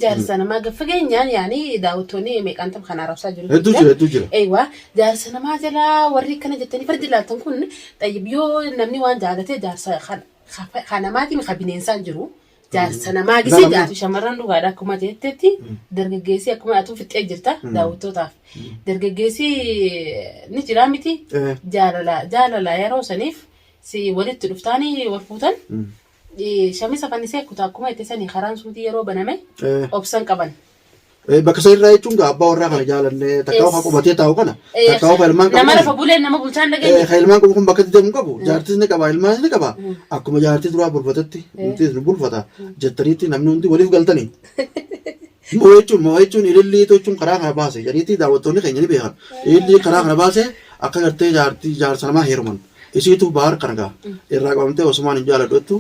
جارسنا ما قفقين يعني داوتوني ميك أنتم خنا رفسا جرو هدو أيوة جارسنا ما جلا وريك أنا جتني فرد لا تنكون طيب يو نمني وان جالته جارس خنا ماتي مخبين إنسان جرو جارسنا ما قسي جاتو شمران لو غادا كوما جتتي درجيسي أكما أتو في التأجرتا داوتو تاف درجيسي نجرامتي جالا يا روسنيف سي ولد تلفتاني ورفوتن شمسة فنسي كتا كوما يتساني خران سودي يرو بنامي أوبسان كبان بكسر رأي تونغا أبا ورا خلا جالن تكاو خاكو باتي تاو كنا تكاو فيلمان كبا نمر فبولين نما بولشان لجين خيلمان كبا كم بكتي دم كبو جارتي نكبا إلمان نكبا أكو ما جارتي ترى برفتتي نتي نبول فتا جتريتي نمنونتي وليف غلطني مويتون إللي توچون خرا خرا باسه جريتي دعوتوني خيني بيهان إللي خرا خرا باسه أكا کرتے جار سلما هيرمان इसी तो बाहर करगा इराक वामते ओस्मान इंजाला दोतु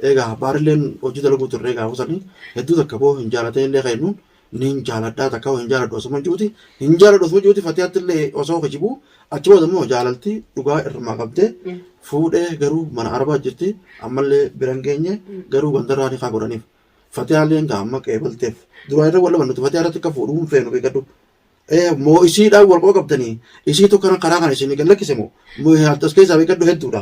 एगा बारलेन ओजिदल गुतर रेगा उसनी हेदु तकबो इंजाला ते ले खैनु nin jala da takaw injala do so juti fatiyatle oso khibu achwo damo jalalti duga irma qabde fude garu mana arba jirti amalle birangenye garu bandarani kha goranif fatiyalen ga amma kebaltef durayra wala banu fatiyarati ka fudu fenu be gadu mo isi da wal ko qabdani isi to kana qara kana isini galakisemo mo haltas kaysa be gadu hedduda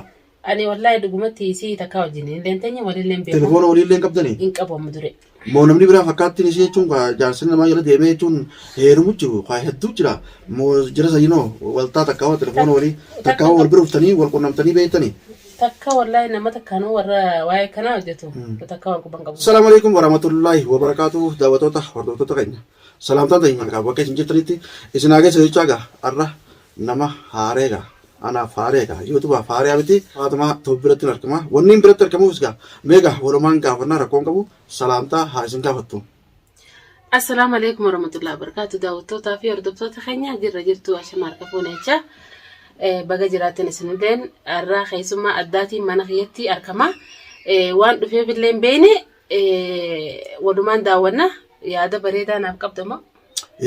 ani wallahi dugumati isi takaw jini lentanya walillen be telefono walillen qabdani in qabo mudure mo namni bira fakatti ni sechun ga jarsin ma yala deme chun heru jiru kha heddu jira mo jira sayino walta takaw telefono wali takaw wal biruftani wal qonamtani beetani takka wallahi namata kanu warra way kana wajatu takaw ko bangabu assalamu alaikum warahmatullahi wabarakatuh dawatota hordotota kanya salam ta dayna ga bakay jinjitriti isinage sechaga arra nama harega ana farega youtube fare abiti fatma tobirati narkama wonnin birat narkama usga mega woroman ga warna rakon kabu salamta hajin ka fattu assalamu alaikum warahmatullahi wabarakatuh dawatota fi hordotota kanya jirtu ashamar kafunecha baga jiraatan isniden arra khaysuma addati manaqiyati arkama waan dhufe bilen beene waduman dawana yaada bareeda naaf qabdama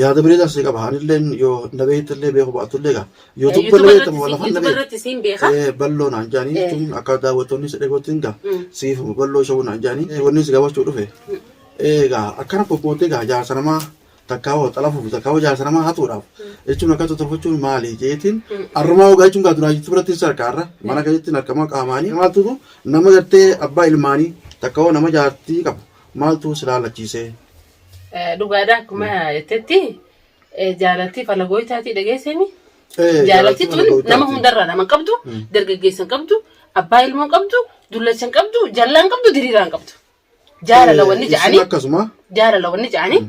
yaada bareeda si qaban illen yo nabeetille beeku baatullega youtube nabeetam wala fan nabeet ballo nan jani tun akada watoni sede gotinga sif ballo show nan jani wonni si gabachu dhufe ga akana popote ga jaar sanama takaw talafu takaw jaar sanama haturaf echuna ka tofochun mali jetin armaw ga chunga dura jibrati sarkara mana ga jitin akama qamani maltu nama gatte abba ilmani takaw nama jaarti qab maltu silala chise dugaada kuma tetti jaalati falagoytaati dhageessemi jaalati tun nama hundarra nama qabdu dargaggeessan qabdu abbaa ilmoo qabdu dullachan qabdu jallaan qabdu diriiraan qabdu jaalala wanni ja'ani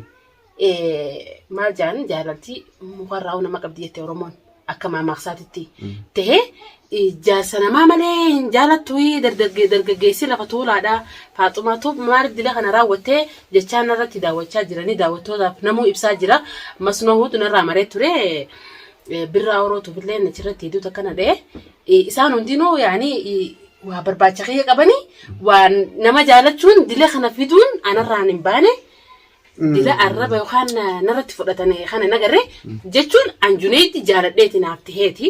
maal ja'an jaalati mukarraa nama qabdi jette oromoon akka maamaqsaatitti tahee jaarsanamaa malee jaalattu dargaggeessi lafa tuulaadha faaxumaatu maal dila kana raawwattee jechaan irratti daawwachaa jiranii daawwattootaaf namuu ibsaa jira masnoohuutu narraa maree ture birraa orootu billee achirratti hedduu takkana dhee isaan hundinuu yaani waa barbaacha kiyya qabanii waan nama jaalachuun dila kana fiduun anarraan hin baane dila arraba yookaan narratti fudhatanii kana nagarre jechuun anjuneetti jaaladheeti naaf taheeti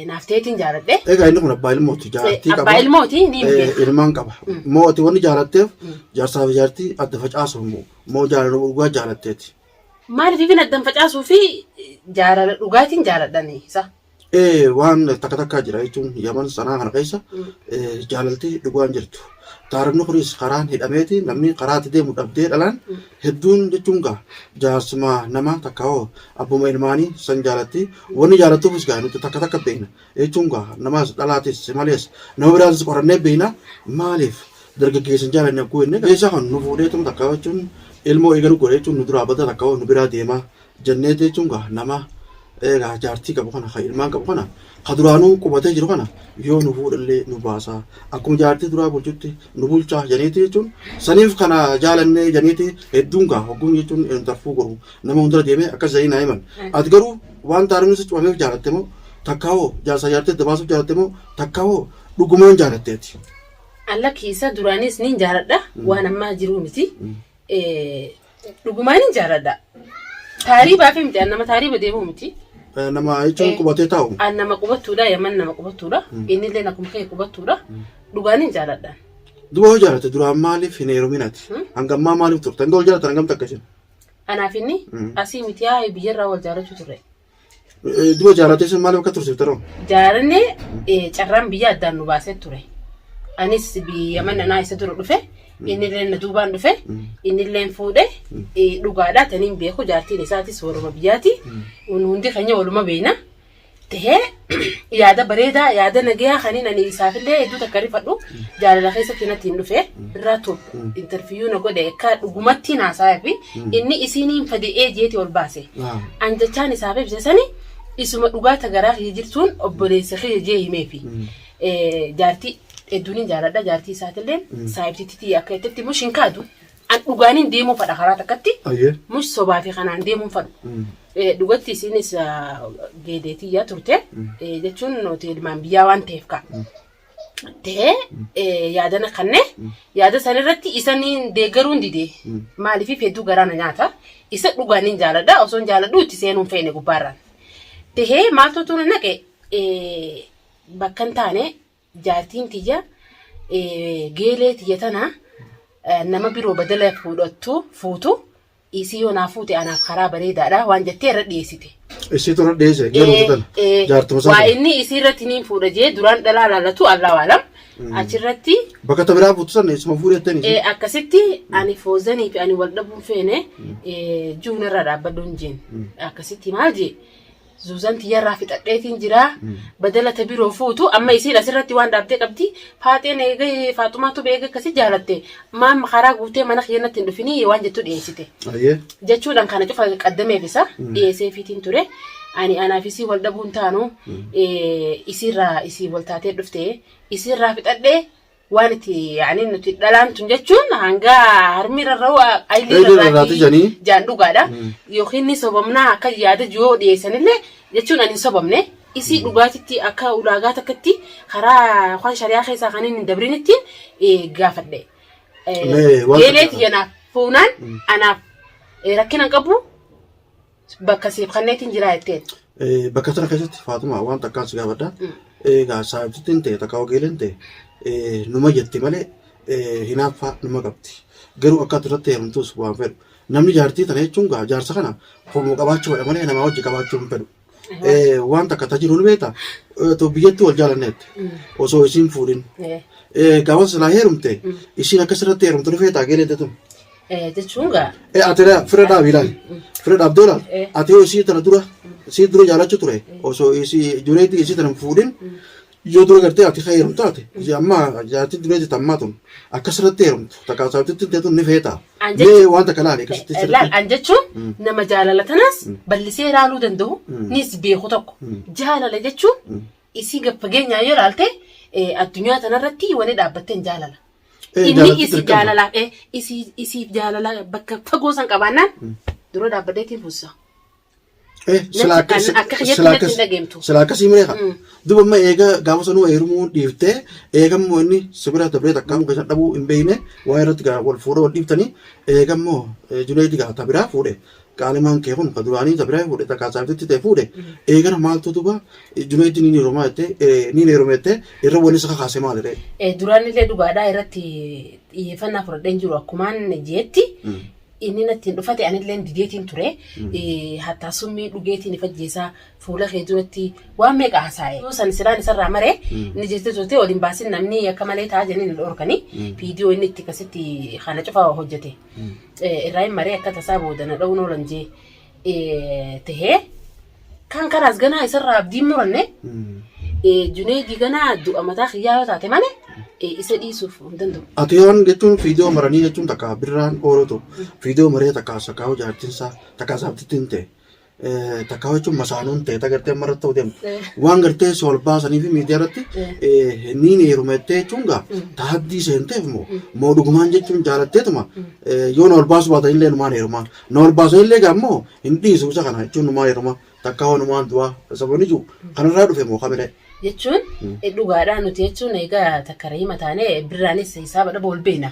naafteetiin jaaladhe ega inni kun abbaa ilmooti jaartii qaba abbaa ilmooti ni ilmaan qaba mooti wanni jaalatteef jaarsaaf jaartii adda facaasu moo jaalala dhugaa jaalatteeti maaliif adda facaasuu fi jaalala dhugaatiin jaaladhani isa waan takka jira jechuun yaman sanaa kana keessa jaalaltii dhugaan jirtu taarifni kunis karaan hidhameeti namni karaatti deemu dhabdee dhalaan hedduun jechuun gaa jaarsuma nama takka'oo abbuma ilmaanii san jaalatti wanni jaalattuufis gaa nuti takka beekna jechuun gaa namas dhalaatis malees nama biraatis qorannee beekna maaliif dargaggeessan jaalanne akkuu inni keessa kan nu fuudheetum takka'oo jechuun ilmoo eegalu godhe jechuun nu duraa badda takka'oo nu biraa deema jenneeti jechuun gaa nama egaa jaartii qabu kana ilmaan qabu kana kaduraanuu qubatee jiru kana yoo nu fuudhallee nu baasa akkuma jaartii duraa bulchutti nu bulchaa janiiti jechuun saniif kana jaalannee janiiti hedduun gaa hogguun jechuun tarfuu godhu nama hundira deemee akkas jedhanii naa himan ati garuu waan taarifni si cufameef jaalatte moo takkaawoo jaarsa jaartee dabaasuuf jaalatte moo takkaawoo dhugumaan jaalatteeti. Alla keessa duraanis ni jaaladha waan ammaa jiru miti dhugumaan ni jaaladha taarii baafee miti nama taarii badeemuu miti. nama jechuun qubatee taa'u. Nama qubattuudha yaman nama qubattuudha innillee akkuma kee qubattuudha dhugaaniin jaaladhaan. Dua jaarate duraan maaliif hin heeruminati? Hangammaa maaliif turte? Hanga wal jaaratan hangam takkasin? Anaaf inni asii miti yaa biyyarraa wal jaarachuu turre. Dua jaarate sun maaliif akka tursiifte roo? Jaaranne carraan biyya addaan nu baasee ture. Anis biyya manaa isa dura dhufe. Inni illee na duubaan dhufe. Inni illee fuudhe. Dhugaadhaa taniin beeku jaartiin isaatis waluma biyyaati. Hundi keenya waluma beena. Tahee yaada bareedaa yaada nagayaa kaniin ani isaafillee hedduu takka rifadhu jaalala keessatti natti hin dhufe irraa tokko interviyuu na godhe akka dhugumatti naasaa fi inni isiiniin fadhi'ee jeeti ol baase. Anjachaan isaaf ibsisanii isuma dhugaata garaa kiyya jirtuun obboleessa kiyya jee himeefi. Jaartii hedduun jaaladha jaartii isaatillee saayibsiitii akka itti mush hin kaadu. An dhugaaniin deemuu fadha karaa takkatti mush sobaa fi kanaan deemuun fadhu. Dhugatti isinis geedeetii yaa turte jechuun nuti ilmaan biyyaa waan ta'eef ka. Ta'ee yaadana kanne yaada sanirratti isaniin deeggaruun didee maaliif hedduu garaana nyaata isa dhugaaniin jaaladha osoo hin jaaladhu itti seenuun feene gubbaarraan. Ta'ee maaltu tuna naqe bakka hin taane jaartiin tiyya geelee tiyya tana nama biroo badala fuutu. Isi yoo naa fuute anaaf karaa bareedaadha waan jettee irra dhiyeessite. Isiitu irra dhiyeesse geeluu tan jaartuma sana. Waa inni isii irratti niin fuudha jee duraan dhalaa laalatu allaa waalam. Achirratti. Bakka tabiraa fuutu sana isuma fuudhettanii. Akkasitti ani foozanii fi ani wal dhabuun feene juun irra dhaabbadhuun jeen. Akkasitti maal jee Zuzan tiyarraa fixadheetiin jira badala tabiroo fuutu amma isiin asirratti waan dhaabtee qabdi faaxeen eegee faaxumaatu beeka akkasi jaalatte maam karaa guutee mana khiyyannatti hin dhufinii waan jettu dhiyeessite. Jechuudhaan kana cufa qaddameef isa dhiyeessee fiitiin ture ani anaaf isii wal dhabuun taanu isiirraa isii wal taatee dhufte isiirraa fixadhee waan itti yaani nuti dhalaan tun jechuun hanga harmi rarra'u ayilii rarraati jaan dhugaadha yookiin ni sobamnaa akka yaada ji'oo dhiyeessanillee jechuun ani sobamne isii dhugaatitti akka ulaagaa takkatti karaa waan shariyaa keessaa kan hin dabrinitti gaafadhe. Geeleeti yanaaf fuunaan anaaf rakkina qabu bakka siif kanneetiin jira jetteen. Bakka tana keessatti Faatuma waan takkaan si gaafadha. Egaa saayibsittiin ta'e takka ogeeleen ta'e. Numa jetti malee hinaaffaa numa qabdi. Garuu akka turratti heerumtuus waan fedhu. Namni jaartii tana jechuun jaarsa kana homoo qabaachuu fedha malee namaa wajji qabaachuu hin fedhu. Waan takka tajiru ni beektaa biyyatti wal jaalanneetti osoo isiin fuudhin. Gaafa silaa heerumte isiin akkasirratti heerumtu ni feetaa geeleette tun. Jechuun gaa. Ati fira dhaab ilaali. Fira dhaabdee ilaali. Ati yoo isii tana dura jaalachuu ture osoo isii jureetti isii tana fuudhin. Yoo dura gartee ati heerumtu taate amma jaartiin dureetti tammaatun akkasirratti heerumtu takka saabtitti teetun ni feetaa. Mee waan takka laali akkasitti sirriitti. Laal an jechuun nama jaalala tanas bal'isee ilaaluu danda'u nis beeku tokko jaalala jechuun isii gaffageenyaa yoo ilaalte addunyaa tanarratti wani dhaabbattee hin jaalala. Inni isii jaalala isiif jaalala bakka fagoo san qabaannaan dura dhaabbateetiin fuusa. Sila akkasii mireeqa. Duuba amma eega gaafa sanuu heerumuu dhiiftee eegammoo inni sibira dabree takkaan keessa dhabuu hin beekne waa irratti wal fuudhee wal dhiiftanii eegammoo juleetii gaata biraa fuudhe qaalimaan kee kun duraanii tabiraa fuudhe takkaa saabtitti ta'e fuudhe eegana maaltu duuba juleetii niin heerumaa jettee irra wani isa kakaase maalidha. Duraan illee dhugaadhaa irratti xiyyeeffannaa fudhadheen jiru akkumaan jeetti. Inni natti dhufate anillee dideetiin ture hatta summii dhugeetiin ifajjeesaa fuula kee duratti waan meeqa haasa'e san siraan isarraa maree inni jettee turte waliin baasin namni akka malee ta'a jenneen dhorkanii viidiyoo inni itti akkasitti kana cufaa hojjete irraa hin maree akka tasaa boodana dha'uun oolan jee tahee kan kanaas ganaa isarraa abdiin muranne Junaydii ganaa du'a mataa xiyyaa yoo taate malee isa dhiisuuf hin danda'u. Ati yoon jechuun viidiyoo maranii jechuun takka birraan oolatu viidiyoo maree takka sakkaa'uu jaartinsaa takka saabtittiin ta'e takka jechuun masaanuun ta'e tagartee maratti ta'u deemu waan gartee sol baasanii fi miidiyaa irratti niin heerumettee jechuun gaa taaddii seenteef moo dhugumaan jechuun jaalatteetuma yoo na ol baasu baatan illee numaan heerumaa na ol baasan illee gaa immoo hin dhiisu isa kana jechuun numaan heerumaa takka honumaan du'aa sababni jiru kanarraa dhufe moo kamiree. Jechuun dhugaadhaan nuti jechuun egaa takka rahima taane birraanis hisaaba dhaba ol beena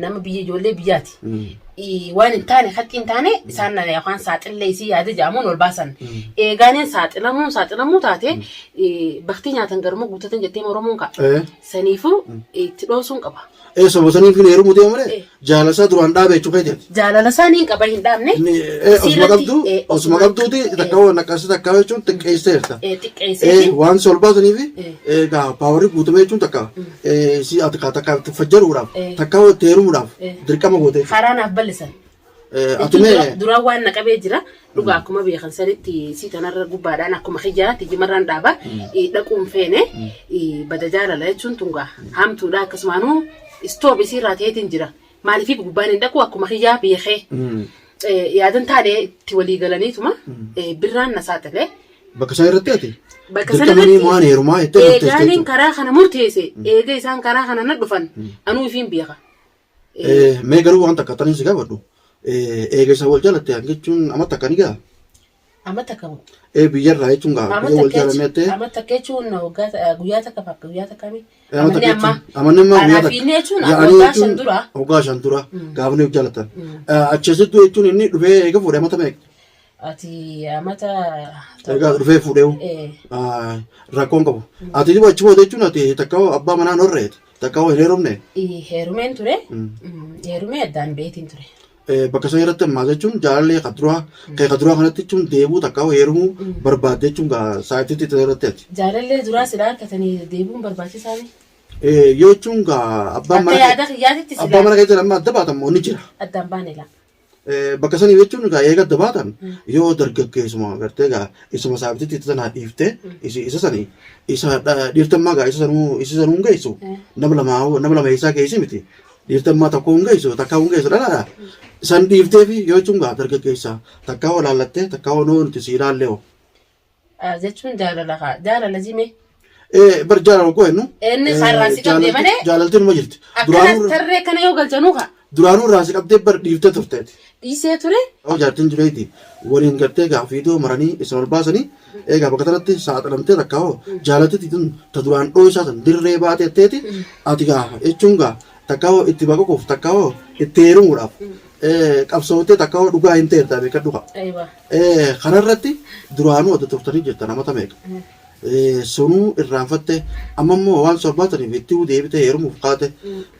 nama biyya ijoollee biyyaati. waan hin taane hatti hin taane isaan yookaan saaxillee isii yaada jedhamuun ol baasan. Eegaaniin saaxilamuu taate bakti nyaatan garmoo guuttatan jettee Oromoon ka'a. Saniifuu itti dhoosuun qaba. Sobo saniif hin heerumuu ta'e malee jaalasa duraan dhaabee jechuudha jechuudha. Jaalala isaanii hin qaba hin dhaabne. Osuma qabduuti takka naqasi takka jechuun xiqqeesseerta. Xiqqeessee. Waan sol baasaniif egaa paawarii guutamee jechuun takka si ati takka fajjaruudhaaf takka heerumuudhaaf dirqama gootee. Haraanaaf bal'isan. Duraan waan naqabee jira. Dhugaa akkuma beekan sanitti si tanarra gubbaadhaan akkuma xiyyaatti jimarraan dhaaba dhaquun feene bada jaalala jechuun tungaa hamtuudha akkasumaanuu istoob isiirraa ta'eetiin jira. Maaliif gubbaan hin dhaqu akkuma xiyyaa beekee yaadan taanee itti walii galaniituma birraan na saaxilee. Bakka isaan irratti ati? Bakka sana irratti waan heerumaa itti eegaaniin karaa kana murteesse eega isaan karaa kana na dhufan anuu ifiin beeka. Mee garuu waan takka tanin si gaafadhu. Eega isa wal jaalatte jechuun amma takka ni gaa? Amma takka moo? Biyyarraa jechuun gaa biyya wal jaalanneette. Amma takka jechuun guyyaa takka fakka guyyaa takka mi? Amanni amma guyyaa takka. Fiinnee jechuun waggaa 5 dura. Waggaa 5 dura gaafni of jaalatan. Achisitti jechuun inni dhufee eega fuudhee amata meeqa? Ati amata. Egaa dhufee fuudhee rakkoon qabu. Ati dhiba achi booda jechuun ati takka abbaa manaa norreeti. Takka hin heerumne. Heerumeen ture. Heerumee addaan beetiin ture. Bakka isaan irratti ammaa jechuun jaalallee kaduraa kanatti jechuun deebuu takka heerumuu barbaadde jechuun sa'aatiitti itti irratti ati. Jaalallee duraa silaa akkatanii deebuun barbaachisaani. Yoo jechuun abbaan mana keessa amma adda baatamu ni jira. Addaan baane laa. Bakka sanii jechuun eega adda baatan yoo dargaggeessuma gartee isuma saabititti itti sanaa dhiiftee isa sanii isa dhiirtammaa isa sanuu hin geessu nama lama isaa geessi miti. Dhiirtammaa tokko hin geessu takka hin geessu dhalaadha. San dhiiftee fi yoo jechuun dargaggeessa takka hoo laallattee takka hoo nuti si ilaallee hoo. Jechuun jaalala jimee. Bar jaalala koo hennu. Inni har'aan si qabdee malee. Jaalaltiin numa jirti. Akkanas tarree kana yoo galchanuu kaa. Duraanuu irraa si qabdee bar dhiiftee turteeti. Dhiisee ture. Jaartiin jireeti waliin gartee viidiyoo maranii isin ol baasanii egaa bakka kanatti saaxilamtee takka hoo jaalatti ta duraan dhoosaa san dirree baateetteeti ati jechuun takka hoo itti baqaquuf takka hoo itti heerumuudhaaf qabsoottee takka hoo dhugaa hin ta'e beekadhu qa. Kanarratti duraanuu adda turtanii jirta namata meeqa. Sunuu irraanfatte amma immoo waan sorbaataniif itti deebitee heerumuuf kaate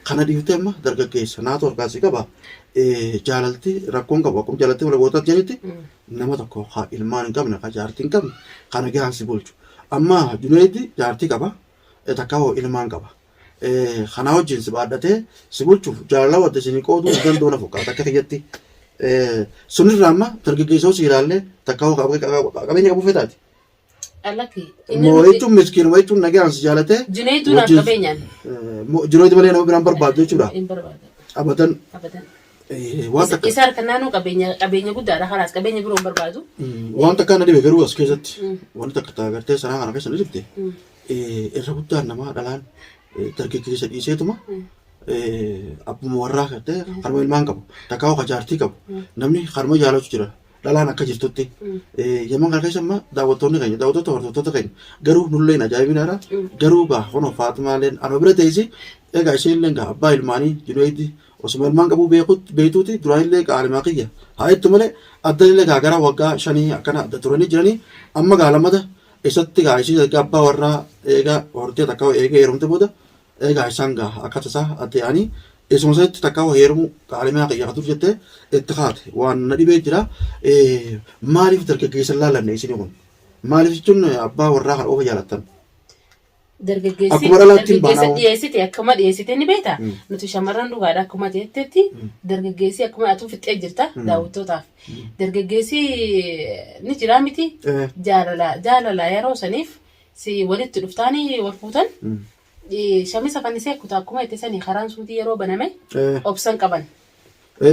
kana dhiiftee amma dargaggeessa naatu harkaasii qaba. Jaalalti rakkoon qabu akkuma jaalatti wal gootaa jiranitti nama tokko ilmaan hin qabne jaartii hin qabne kana gahaan si bulchu. Amma Junaayid jaartii qaba takka hoo ilmaan qaba. Kana wajjin si baadhatee si bulchuuf jaalala wadda isinii qooduu dandoo na fakkaata akka kiyyatti. Sunirraa amma dargaggeessoo si ilaallee takka hoo qabeenya qabu feetaati. Moo jechuun miskiinuma jechuun nagaan si jaalatee. Junaayiduu naaf qabeenyaan. Junaayid malee nama biraan barbaadu jechuudha. Abadan. Isa harka naannoo qabeenya guddaadha kanaas qabeenya biroon barbaadu. Waan takka na dhibe garuu as keessatti wanti takka gartee sanaa kana keessa ni dhibde irra guddaan namaa dhalaan dargaggeessa dhiiseetuma abbuma warraa gartee harma ilmaan qabu takka hoo jaartii qabu namni harma jaalatu jira dhalaan akka jirtutti yemman kana keessa amma daawwattoota hordoftoota keenya garuu nulleen ajaa'ibinaadha garuu hono Faatimaaleen anuma bira teessi egaa isheenillee abbaa ilmaanii Junaayid osuma ilmaan qabu beektuuti duraanillee qaalimaa kiyya haa jettu malee addanillee gara waggaa 5 akkana adda turanii jiranii amma lamata isatti ishee abbaa warraa eegaa hortee takka eega heerumte booda eegaa isaan akka tasaa adde'anii isuma sanatti takka heerumu qaalimaa kiyya kan dur jettee itti kaate waan na dhibee jira. Maaliif dargaggeessa laalanne isin kun maaliif jechuun abbaa warraa kan oofa jaalattan. Dargaggeessi dhiyeessite akkuma dhiyeessite ni beektaa nuti shamarran dhugaadha akkuma jettetti dargaggeessi akkuma atu fixee jirta daawwattootaaf dargaggeessi ni jira miti jaalala yeroo saniif si walitti dhuftaanii wal fuutan shamisa fannisee kutaa akkuma itti sanii karaan suutii yeroo baname obsan qaban.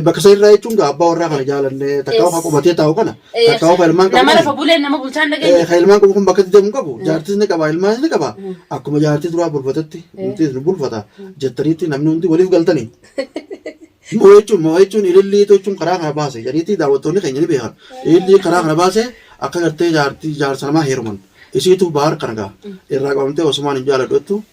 Bakka isa irraa jechuun abbaa warraa kana jaalanne takka hoo qubatee taa'u kana takka hoo ilmaan qabu. Nama lafa buleen nama bulchaan dhageenye. Ilmaan qabu kun bakka itti deemu qabu jaartis ni qaba ilmaanis ni qaba akkuma jaartii duraa bulfatatti nutis ni bulfata jettaniitti namni hundi waliif galtanii. Moo jechuun ilillii jechuun karaa kana baase jedhaniitti daawwattoonni keenya ni beekan ilillii karaa kana baase akka gartee jaarsa namaa heeruman isiitu baar kana gaa irraa qabamtee osumaan hin jaaladhu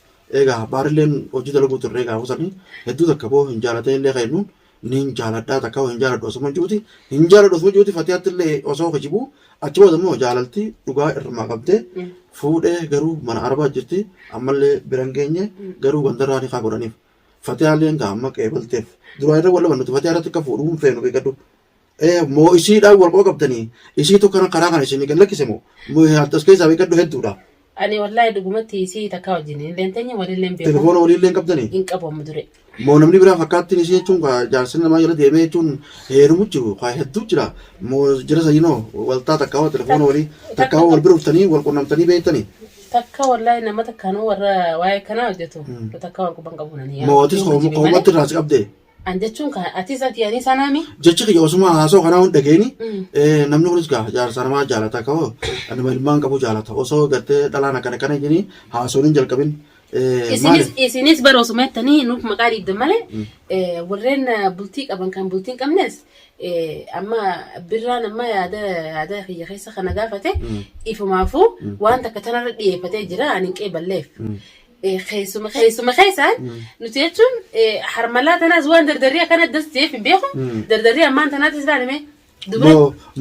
egaa baarilleen hojii dalaguu turree gaafusanii hedduu takka boo hin jaalatee illee kennuun nin jaaladhaa takka hin jaaladhu osoo juuti hin jaaladhu osoo juuti fatiyaatti illee osoo kajibu achi booda immoo jaalalti dhugaa irraa qabdee fuudhee garuu mana arbaa jirti ammallee biran geenye garuu gandarraa ni kaa godhaniif fatiyaalleen kaa amma qeebalteef duraa irra wal bannuti fatiyaa irratti akka fuudhuu hin feenu beekadhu moo isiidhaan wal qoo qabdanii isiitu kana karaa kana isin gallakkise moo as keessaa beekadhu hedduudha. Ani wallahi dhugumatti isii takka wajjin illee teenya walillee beeku. Telefoona walillee qabdanii? Hin qabamu dure. Moo namni biraa fakkaattiin isii jechuun jaarsi namaa jala deemee jechuun heerumu jiru hedduu jira moo jira sayinoo waltaa takkaawwa telefoona walii takkaawwa wal bira dhuftanii wal qunnamtanii beektanii. Takka wallahi nama takkaanuu warra waa'ee kanaa hojjetu takka wal quban qabu nani. Mootis hoomatti irraas qabdee. An jechuun kan ati isaati yaanii sanaami. Jechi kiyya osuma haasoo kanaa hun dhageeni namni kunis gaa jaarsa namaa jaalata ka'oo anuma ilmaan qabu jaalata osoo gartee dhalaan akkana kana jenii haasoon hin jalqabin. Isinis bara osuma jettanii nuuf maqaa dhiibdan malee warreen bultii qaban kan bultii hin qabnes amma birraan amma yaada kiyya keessa kana gaafate ifumaafuu waan takka tanarra dhiyeeffatee jira ani hin qeeballeef. Keessuma keessaan nuti jechuun harmalaa tanaas waan dardarrii akkana dasteef hin beeku dardarrii ammaan tanaatis ilaalame.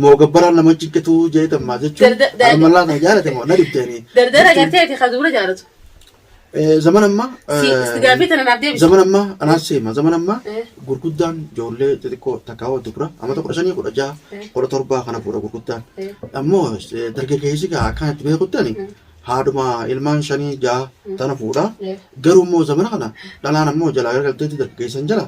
Moo gabbaraan nama ciqqatu jeetammaa jechuun harmalaa kana jaalate moo na dhibdeeni. Dardara gartee ati kaduura jaalatu. Zaman ammaa. Gaafii tana naaf deebisu. Zaman ammaa anaas seema zaman ammaa gurguddaan ijoollee xixiqqoo takkaawwatu bira amma tokko 5 16 17 kana fuudha gurguddaan ammoo dargaggeessi akkanatti beekuttani. Haaduma ilmaan 5 6 tana fuudha garuu immoo zamana kana dhalaan ammoo jalaa gargalteetti dargaggeessan jala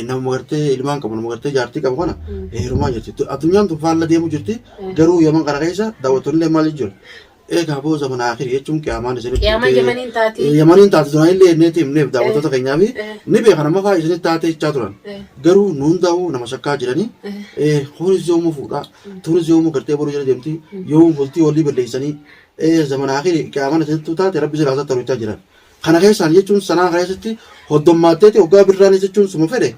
nama gartee ilmaan qabu nama gartee jaartii qabu kana heerumaa jirti addunyaan tun faalla deemu jirti garuu yaman kana keessa daawwattoonni maal jiru eegaa boo zamana akhirii jechuun qiyaamaan isinitti yamaniin taate duraan illee neeti himneef daawwattoota keenyaaf ni beekan amma fa'aa isinitti taate jechaa turan garuu nuun daawuu nama shakkaa jiranii kunis yoomuu fuudha tunis yoomuu gartee boruu jala deemti yoomuu bultii walii balleessanii zaman akhiri qiyaamaan isinitti taate rabbi silaa isaatti hojjechaa jiran kana keessaan jechuun sanaa keessatti hoddommaatteeti hoggaa birraan jechuun suma fedhe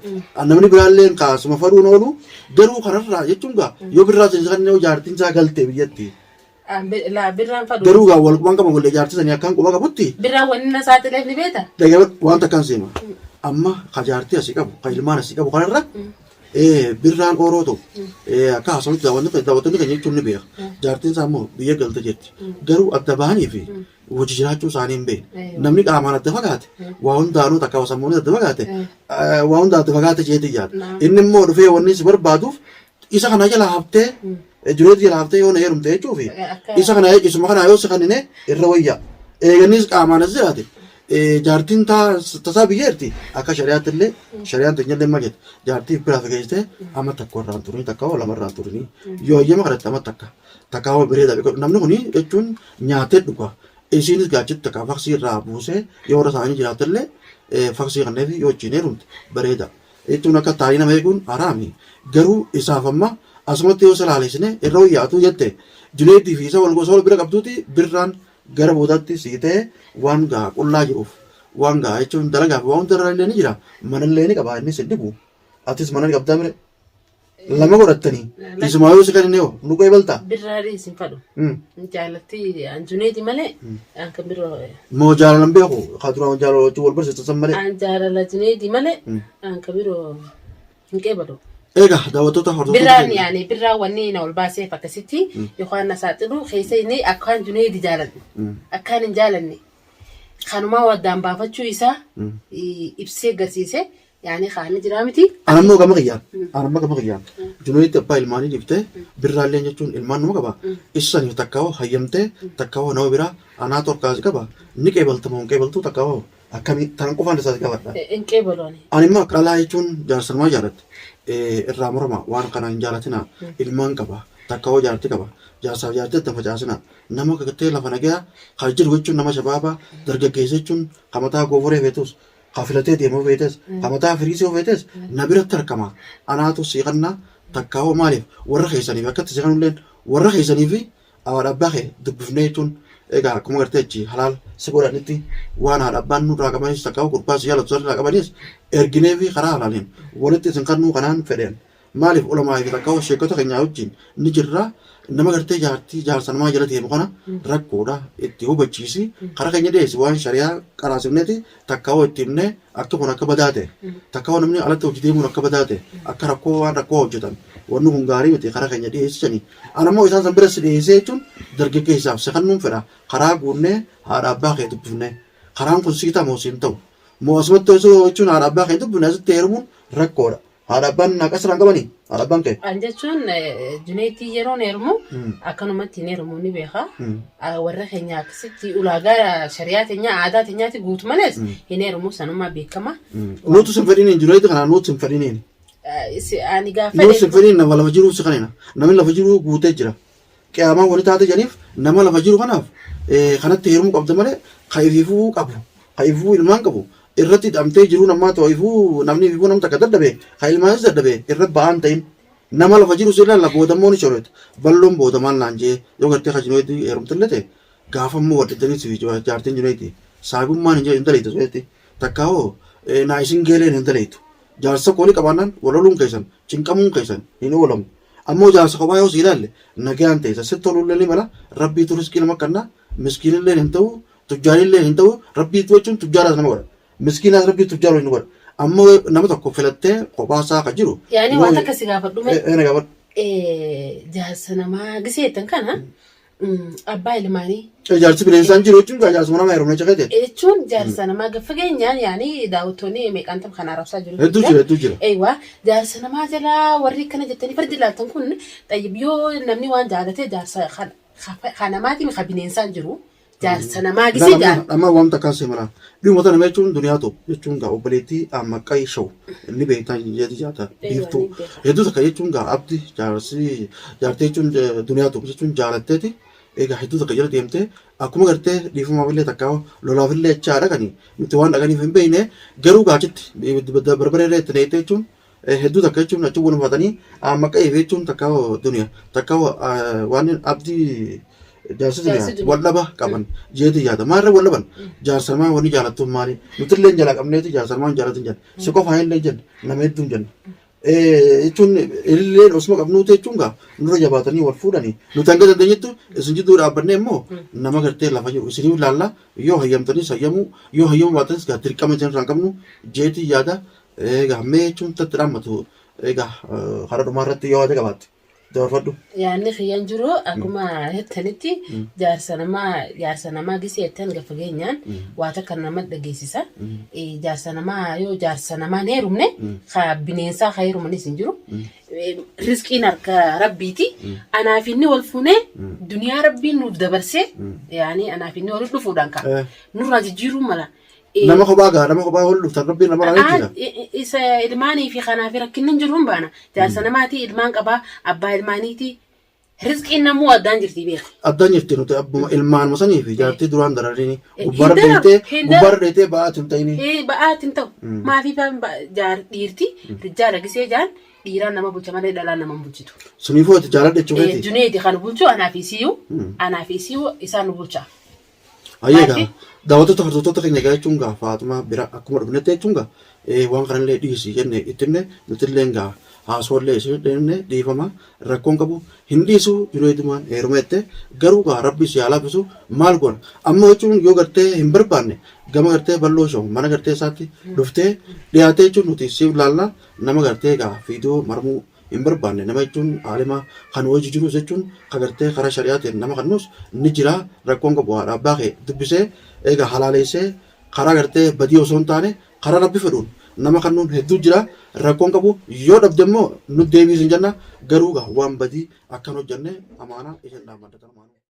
namni biraalleen kaa suma fadhuun oolu garuu kanarraa jechuun gaa yoo birraa isin kanneen jaartiin isaa galtee biyyatti. Birraan fadhu. Garuu gaa wal quban qaban wallee jaartii sanii akkaan quba qabutti. Birraan wanni na saaxileef ni beeta. Waan takkaan seema amma ka jaartii asii qabu ka ilmaan asii qabu kanarra birraan ooroo ta'u akka haasawutti daawwattoonni keenya jechuun ni beeka jaartiin isaa immoo biyya galte jetti garuu adda bahanii fi hojii jiraachuu isaanii hin beekne namni qaamaan adda fagaate waa hundaanuu takka sammuun adda fagaate waa hundaa adda fagaate jeetii yaada inni immoo dhufee wanni si barbaaduuf isa kana jala haftee jireenya jala haftee yoo na heerumte jechuufi isa kana isuma kana yoo si kannine irra wayyaa eegannis qaamaan as jiraate jaartiin tasaa biyyeerti akka shari'aatti illee shari'aan teenyallee mageet jaartii biraaf geessite amma takka warraan turini takka waa lamarraan turini yoo ayyama kadhatte amma takka waa bireeda namni kuni jechuun nyaatee dhuga isinis gaachitti takka faksii irraa buusee yoo warra isaanii jiraatallee faksii kanneen yoo wajjin heerumte bareeda jechuun akka taa'ii nama eeguun haraami garuu isaaf amma asumatti yoo salaalesine irra wayyaatu jette juneetii fi isa wal gosa wal bira qabduuti birraan gara boodaatti siitee waan gaa qullaa jiruuf waan gaa jechuun dalagaaf waan hundarra illee ni jira manallee ni qaba innis hin dhibu atis mana ni qabdaa mire lama godhattanii isumaa yoo si kan inni yoo nu qeebaltaa. Birraarii isin fadhu. Jaalatti anjuneeti malee an kan biroo. Moo jaalalan beeku haa duraan jaalala wal barsiisan malee. An jaalala juneeti malee an kan biroo hin qeebalu. Egaa daawwattoota hordoftoota. Birraan yaani birraan wanni na ol baaseef akkasitti yookaan na saaxilu keessa inni akkaan juneeti jaalanne akkaan hin jaalanne kanumaa waddaan baafachuu isaa ibsee agarsiise yaani kaanni jiraa miti. Anammoo gama qiyyaan juneeti abbaa ilmaanii dhiibte birraallee jechuun ilmaan nama qaba isaniif takkaawoo hayyamtee takkaawoo nama biraa anaa torkaasi qaba ni qeebaltamoo hin qeebaltuu takkaawoo akkamii tanan qofaan isaas qabadha. Hin qeebalooni. Animmoo dhalaa jechuun jaarsanumaa jaalatte. Irraa morma waan kana hin jaalatina ilmaan qaba takkaawoo jaartii qaba jaarsaaf jaartii itti facaasina nama gattee lafa nagaa kan jiru jechuun nama shabaabaa dargaggeessa jechuun hamataa gooforee feetus kafilatee deemuu feetes hamataa firiisee feetes na biratti argama anaatu siiqannaa takkaawoo maaliif warra keessaniif akkatti siiqannulleen warra keessaniif awwaadha abbaa kee dubbifnee jechuun egaa akkuma gartee achi halaal si godhanitti waan haadha abbaan nurraa qabanis takkaawoo gurbaa si jaalatu irraa qabanis erginee fi karaa halaaliin walitti isin kannuu kanaan fedheen maaliif ulamaa fi takka sheekota keenya wajjin ni jirra nama gartee jaarsa namaa jala deemu kana rakkoodha itti hubachiisi karaa keenya deessi waan shariyaa qaraasifneeti takka itti himne akka kun akka badaate takka namni alatti hojii deemuun akka badaate akka rakkoo waan rakkoo hojjetan wanni kun gaarii miti karaa keenya dhiyeessanii anammoo isaan san biras dhiyeessee jechuun dargaggeessaaf sakannuun fedha karaa guunnee haadha abbaa kee dubbifne karaan kun siita moo siin ta'u moo asumatti osoo jechuun haadha abbaa kee dubbifne asitti heerumuun rakkoodha haadha abbaan naqasiraan qabanii haadha abbaan kee. An jechuun Juneetii yeroo heerumu akkanumatti hin heerumu ni beeka warra keenya akkasitti ulaagaa shariyaa teenyaa aadaa teenyaatti guutu malees hin heerumu sanummaa beekama. Nuti sin fedhiniin Juneetii kanaan nuti sin fedhiniin. Ani gaafa nuti sin fedhiniin nama lafa jiruu si kanina namni lafa jiruu guutee jira qiyaamaan wani taate janiif nama lafa jiru kanaaf kanatti heerumuu qabda malee kaififuu qabu kaififuu ilmaan qabu. Irratti hidhamtee jiru namaa ta'uu namni ifuu namni takka dadhabe haa ilmaanis dadhabe irra ba'aan ta'in nama lafa jiru si ilaalla boodammoon ishee balloon boodamaan naan jee yoo gartee kajinooti heerumtillee ta'e gaafa immoo waddataniis fi jaartiin jireeti saabummaan hin daleetu soetti takka hoo naa isin geeleen hin daleetu jaarsa koolii qabaannaan waloluun keessan cinqamuun keessan hin oolamu ammoo jaarsa kophaa yoo si ilaalle nagaan ta'e sasitti tolullee mala rabbiitu riskii nama kannaa miskiinillee hin ta'u tujjaarillee hin ta'u rabbiitu jechuun tujjaaraas nama godha. Miskiina rabbi tujjaaru hin godha ammoo nama tokko filattee kophaa ka jiru. Yaani waan akka si gaafadhu jaarsa namaa giseetan kana abbaa ilmaanii. Jaarsi bineensaan jiru jechuun jaarsa namaa heerumne caqate. Jechuun jaarsa namaa fageenyaan yaani daawwattoonni meeqaan tam kana arabsaa jiru. Hedduu jira. Eeywaa jaarsa namaa jalaa warri kana jettanii fardi ilaaltan kun yoo namni waan jaalate jaarsa kanamaatiin ka bineensaan jiru. Jaarsa namaa gisee jaarsa. Amma waan takkaan seemala. Dhimmoota nama jechuun duniyaa ta'u jechuun gaa obboleettii amma qayyii shawu inni beektaa jeeti jaata biiftuu. Hedduu takka jechuun gaa abdi jaartee jechuun duniyaa ta'u jechuun jaalatteeti. Egaa hedduu takka jala deemtee akkuma gartee dhiifamaa illee takka lolaaf illee jechaadha kani nuti waan dhaqaniif hin beekne garuu gaachitti barbareedee itti neettee jechuun hedduu takka jechuun achi wal uffatanii amma qayyii jechuun takka duniyaa takka waan abdii. Jaarsi wallaba qaban jeeti yaada maarra wallaban jaarsa namaa wani jaalattu maali nuti illee jala qabneeti jaarsa namaa jaalatin jenna si qofa illee jenna nama hedduun jenna jechuun illee osuma qabnuuti jechuun gaa nurra jabaatanii wal fuudhanii nuti hanga dandeenyettu isin jidduu dhaabbannee immoo nama gartee lafa jiru isinii ilaalla yoo hayyamtanis hayyamu yoo hayyamu baatanis gaa dirqama isin irraan qabnu jeeti yaada egaa mee jechuun tatti dhaammatu egaa hara dhumaarratti yoo waada qabaatte. Yaanni xiyyan jiru akkuma jettanitti jaarsa namaa giseettan gafageenyaan waan akka nama dhageessisa. Jaarsa namaa yoo jaarsa namaa heerumne ka bineensaa ka heerumanis hin jiru. Riskiin harka rabbiiti. Anaaf inni wal fuunee duniyaa rabbiin nuuf dabarsee yaani anaaf inni wal dhufuudhaan ka'a. Nurraa jijjiiruu mala. Nama kophaa wal dhuftan rabbiin nama raayitudha. Isa ilmaanii fi kanaaf rakkinni jiru hin baana. Jaarsa namaatii ilmaan qabaa abbaa ilmaaniiti. Riskiin namuu addaan jirti beeka. Addaan jirti nuti abbuma ilmaan masanii fi jaartii duraan dararrini gubbaarra dheetee ba'aat hin ta'ini. Ba'aat hin ta'u. Maafii dhiirti rijaa dhagisee jaan dhiiraan nama bulcha malee dhalaan nama bulchitu. Suniifuu ati jaaladha jechuudha. Juneedi kan bulchu anaaf isiyyuu isaan nu bulcha. Ayyaga daawwattoota hordoftoota keenya jechuun gaa Faatuma bira akkuma dhufnetti jechuun gaa waan kanallee dhiisi jenne ittinne nuti illee gaa haasoollee ishee dhiifama rakkoon qabu hin dhiisu Juneedimaan heerumette garuu gaa rabbi si haalaafisu maal goona amma jechuun yoo gartee hin barbaanne gama gartee bal'oo shoo mana gartee isaatti dhuftee dhiyaatee jechuun nuti siif laalla nama gartee gaa fiidiyoo marmuu hin barbaanne nama jechuun aalima kan hojii jiru jechuun kagartee karaa shari'aatiin nama kannus ni jira rakkoon qabu haadha abbaa kee dubbisee egaa halaaleessee karaa gartee badii osoo hin taane karaa rabbi fedhuun nama kannuun hedduu jira rakkoon qabu yoo dhabde immoo nu deebiisin jenna garuu waan badii akkan hojjenne amaanaa isheen dhaabbata.